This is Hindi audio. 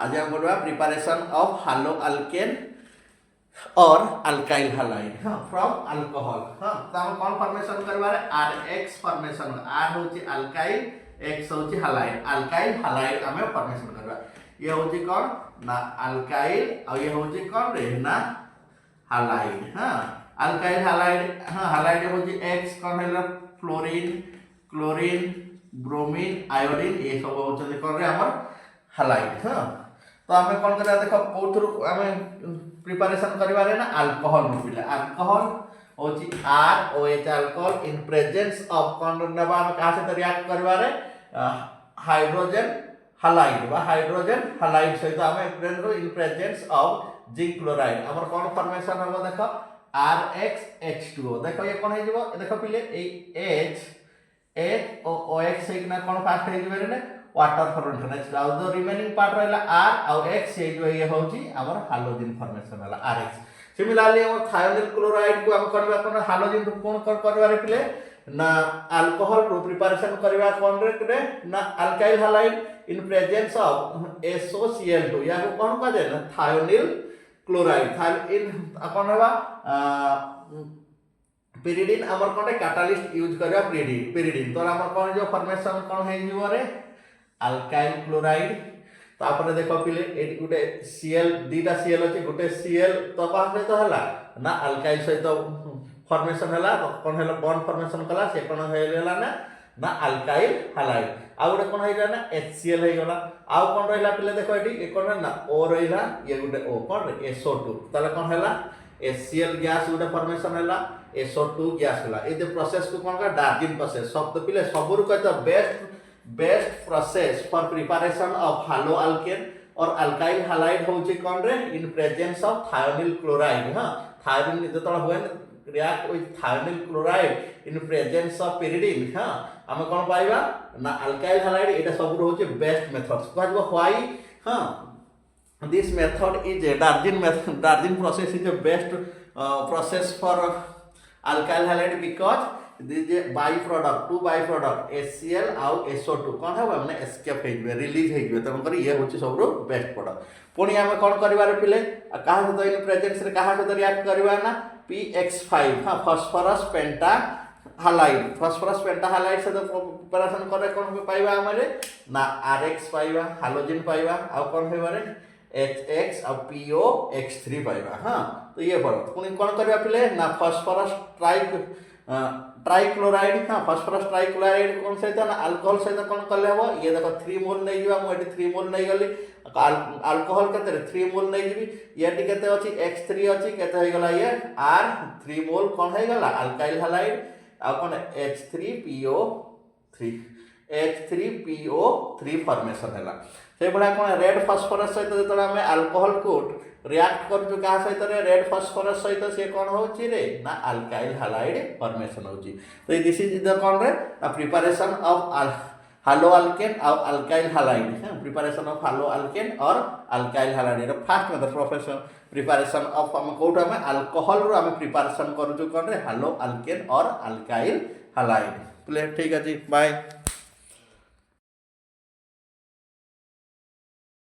आज हम बोलवा प्रिपरेशन ऑफ हालो अल्केन और अल्काइल हालाइड फ्रॉम अल्कोहल। तो हम कौन फॉर्मेशन करबारे RH फॉर्मेशन R होची अल्काइल X होची हालाइड अल्काइल हालाइड हमें फॉर्मेशन करबा। ये होची कौन ना अल्काइल और ये होची कौन रे ना हालाइड। अल्काइल हालाइड हालाइड होची X कौन हैला फ्लोरीन क्लोरीन ब्रोमीन आयोडीन ये सब होची कौन रे हमर हालाइड। तो हमें कौन करा देखो कोथरु हमें प्रिपरेशन करिवारे ना अल्कोहल रुपिला अल्कोहल होची ROH alcohol in presence of कौन नबा हम कहां से रिएक्ट करिवारे हाइड्रोजन हालाइड बा हाइड्रोजन हालाइड सहित हमें present in presence of zinc chloride हमर कौन फॉर्मेशन हो देखो RXH2O देखो ये कौन है जीवो देखो पहिले ए H ओ OX से ना कौन फास्ट है जीवरे ने वाटर फॉर्मेशन आउ जो रिमेनिंग पार्ट रहला R आउ X से जो ये होची हमर हालोजन फॉर्मेशन हला RH। सिमिलरली हम थायोनिल क्लोराइड को हम करबा कोन हालोजन कोन करबारे पहिले ना अल्कोहल रो प्रिपरेशन करबा कोन रे ना alkyl halide in presence of SOCl2 या को कोन का जे ना थायोनिल क्लोराइड थायोनिल कोन हवा पेरिडीन हमर कोन कैटालिस्ट यूज करबा पेरिडीन तो हमर कोन जो फॉर्मेशन कोन है जीवो रे अल्काइल क्लोराइड तापर देखो पहिले एटी गुटे Cl दीटा Cl अछि गुटे Cl तो कहा से तो हला ना अल्काइल सहित फॉर्मेशन हला कोन हला बॉन्ड फॉर्मेशन कला से कोन हेला ना अल्काइल हालाइड आ गुटे कोन हेला ना HCl हे गला आ कोन रहला पहिले देखो एटी ए कोन ना O रहला ये गुटे O कोन SO2 तले कोन हला HCl गैस गुटे फॉर्मेशन हला SO2 गैस हला ए जे प्रोसेस को कोन का डार्जिन प्रोसेस सब तो पहिले सबरु कहता best process for preparation of haloalkane और अल्काइल हालाइड होची कोन रे in presence of thionyl chloride thionyl जतला होय react with thionyl chloride in presence of pyridine हम कोन पाइबा ना अल्काइल हालाइड एटा सब होची बेस्ट मेथड्स कहबो why this method is a Darzens process is a best process for alkyl halide because this is by product two by product HCl आउ SO2 कोन है माने एस्केप हे जबे रिलीज हे जबे तम करी ये होची सबरो बेस्ट प्रोडक्ट पुनी हम कोन करिवारे पिले कहा से इन प्रेजेंस रे कहा से रिएक्ट करबा ना PX5 फास्फोरस पेंटा हालाइड से तो प्रिपरेशन करे कोन पाइबा हमरे ना RX पाइबा हालोजन पाइबा आ कोन हेबारे HX और POX3 पाइबा तो ये पर पुनी कोन करबा पिले ना फास्फोरस ट्राइक्लोराइड फास्फोरस ट्राइक्लोराइड कौन सहित ना अल्कोहल सहित कौन कले हबो ये देखो 3 मोल नै जीवा मो एटी 3 मोल नै गली अल्कोहल केते 3 मोल नै जीवी ये टी केते अछि X3 अछि केते होय गला ये R 3 मोल कौन है गला अल्काइल हालाइड आ कौन H3PO3 फॉर्मेशन हैला से बडा कौन रेड फास्फोरस सहित जतला हमें अल्कोहल को रिएक्ट कर जो कहा सहित रे रेड फास्फोरस सहित से कोन होची रे ना अल्काइल हालाइड फॉर्मेशन होची। तो दिस इज द कोन रे प्रिपरेशन ऑफ हालो अल्केन और alkyl halide preparation of haloalkane और alkyl halide first method profession preparation of हम कोटा में अल्कोहल रो हम प्रिपरेशन करू जो कोन रे हालो अल्केन और अल्काइल हालाइड प्ले ठीक है जी बाय।